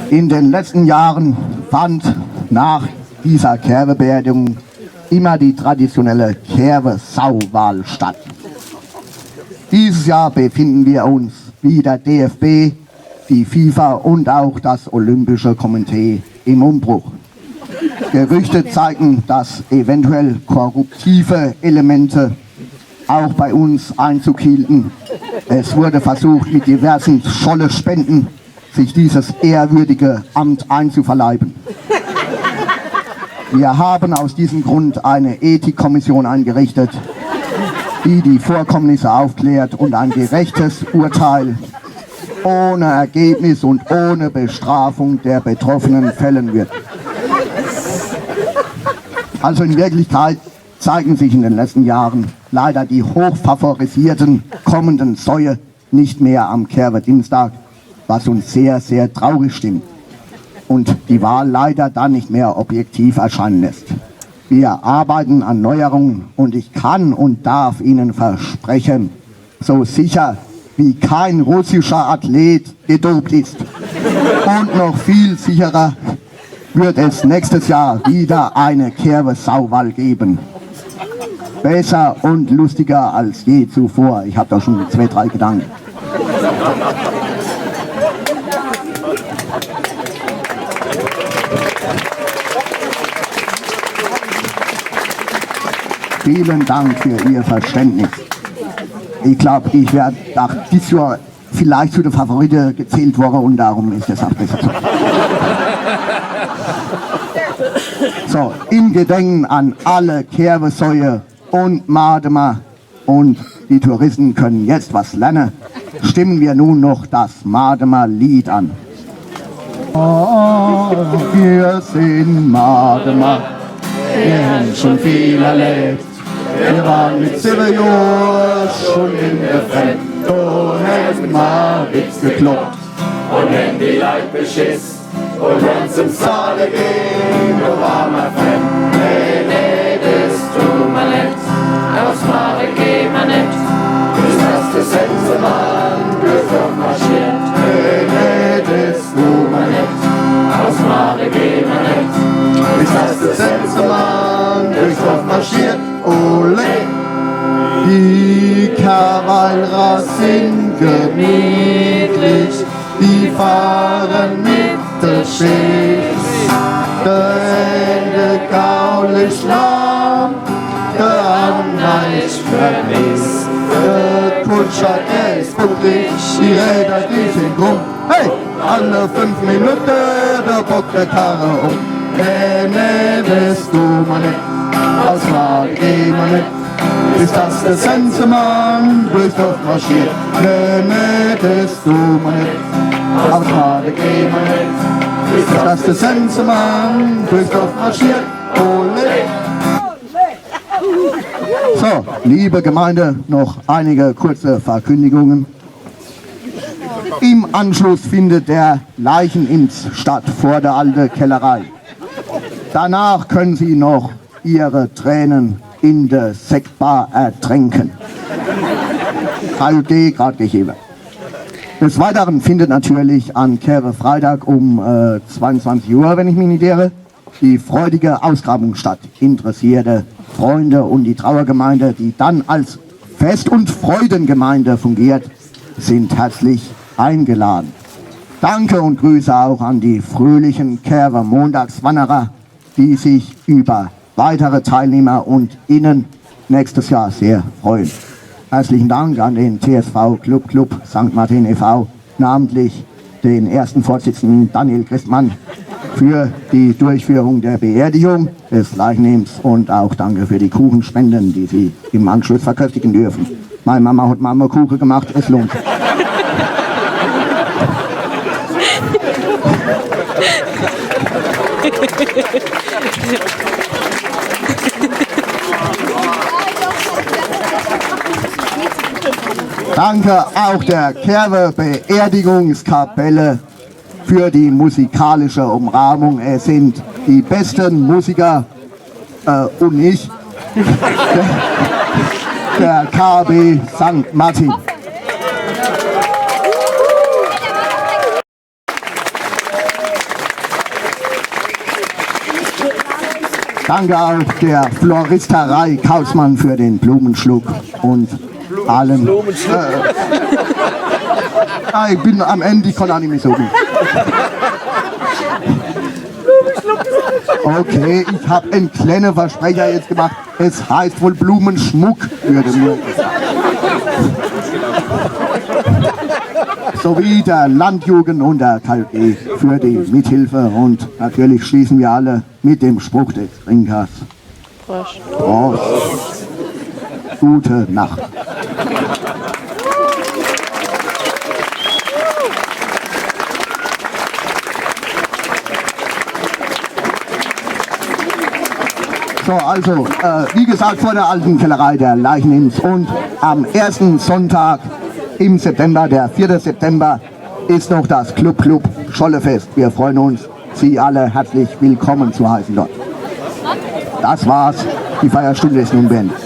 In den letzten Jahren fand nach dieser Kerwe-Beerdigung immer die traditionelle Kerwe-Sauwahl statt. Dieses Jahr befinden wir uns wie der DFB, die FIFA und auch das Olympische Komitee im Umbruch. Gerüchte zeigen, dass eventuell korruptive Elemente auch bei uns Einzug hielten. Es wurde versucht, mit diversen Scholle-Spenden sich dieses ehrwürdige Amt einzuverleiben. Wir haben aus diesem Grund eine Ethikkommission eingerichtet, die die Vorkommnisse aufklärt und ein gerechtes Urteil ohne Ergebnis und ohne Bestrafung der Betroffenen fällen wird. Also in Wirklichkeit zeigen sich in den letzten Jahren leider die hochfavorisierten kommenden Säue nicht mehr am Kerwe-Dienstag, was uns sehr, sehr traurig stimmt und die Wahl leider dann nicht mehr objektiv erscheinen lässt. Wir arbeiten an Neuerungen und ich kann und darf Ihnen versprechen, so sicher wie kein russischer Athlet gedopt ist und noch viel sicherer wird es nächstes Jahr wieder eine Kerwe-Sauwahl geben. Besser und lustiger als je zuvor. Ich habe da schon 2, 3 Gedanken. Vielen Dank für Ihr Verständnis. Ich glaube, ich werde dieses Jahr vielleicht zu den Favoriten gezählt worden und darum ist es auch besser so. So, im Gedenken an alle Kerwe-Säue und Mademer und die Touristen können jetzt was lernen, stimmen wir nun noch das Mademer Lied an. Oh, wir sind Mademer, wir haben schon viel erlebt. Wir waren mit 7 Jahren schon in der Fremd, da hätten wir Witz gekloppt und hätten die Leute beschiss. Und wenn zum Saale ging, da war wir fremd. Nee, nee, das tun wir nicht, aus Mare gehen wir nicht, bis das Sensenmann durchmarschiert. Nee, nee, das tun wir nicht, aus Mare gehen wir nicht, bis das Sensenmann durchmarschiert. Ole! Die Kavallerer sind gemütlich, die fahren mit der Schiff. Der Ende gaulich lahm, der Anna ist vermisst. Der Kutscher, der ist bucklig, die Räder, die sind krumm. Hey, alle 5 Minuten, der Bock der Karre um. Nee, nee, das tun wir nicht, aus Mare gehen wir nicht, bis das der Sensenmann durchdorf marschiert. Nee, nee, das tun wir nicht, aus Mare gehen wir nicht, bis das der Sensenmann durchdorf marschiert. Ole! So, liebe Gemeinde, noch einige kurze Verkündigungen. Im Anschluss findet der Leichenims statt vor der alten Kellerei. Danach können Sie noch Ihre Tränen in der Sektbar ertränken. KUD gerade gegeben. Des Weiteren findet natürlich an Kerwe-Freitag um 22 Uhr, wenn ich mich nicht irre, die freudige Ausgrabung statt. Interessierte Freunde und die Trauergemeinde, die dann als Fest- und Freudengemeinde fungiert, sind herzlich eingeladen. Danke und Grüße auch an die fröhlichen Kerwe-Montagswanderer, die sich über weitere Teilnehmer und Innen nächstes Jahr sehr freuen. Herzlichen Dank an den TSV Club St. Martin e.V., namentlich den ersten Vorsitzenden Daniel Christmann für die Durchführung der Beerdigung des Leichnams und auch danke für die Kuchenspenden, die Sie im Anschluss verköstigen dürfen. Meine Mama hat Marmorkuchen gemacht, es lohnt sich. Danke auch der Kerwe-Beerdigungskapelle für die musikalische Umrahmung. Es sind die besten Musiker und ich, der KB St. Martin. Danke auch der Floristerei Kaufmann für den Blumenschluck und allen. Ich bin am Ende, ich kann auch nicht mehr so gut. Okay, ich habe einen kleinen Versprecher jetzt gemacht. Es heißt wohl Blumenschmuck, würde mir gesagt. Sowie der Landjugend und der KJG für die Mithilfe. Und natürlich schließen wir alle mit dem Spruch des Trinkers. Prost. Prost. Gute Nacht. So, also, wie gesagt, vor der alten Kellerei der Leichenims und am ersten Sonntag im September, der 4. September, ist noch das Club Schollefest. Wir freuen uns, Sie alle herzlich willkommen zu heißen dort. Das war's, die Feierstunde ist nun beendet.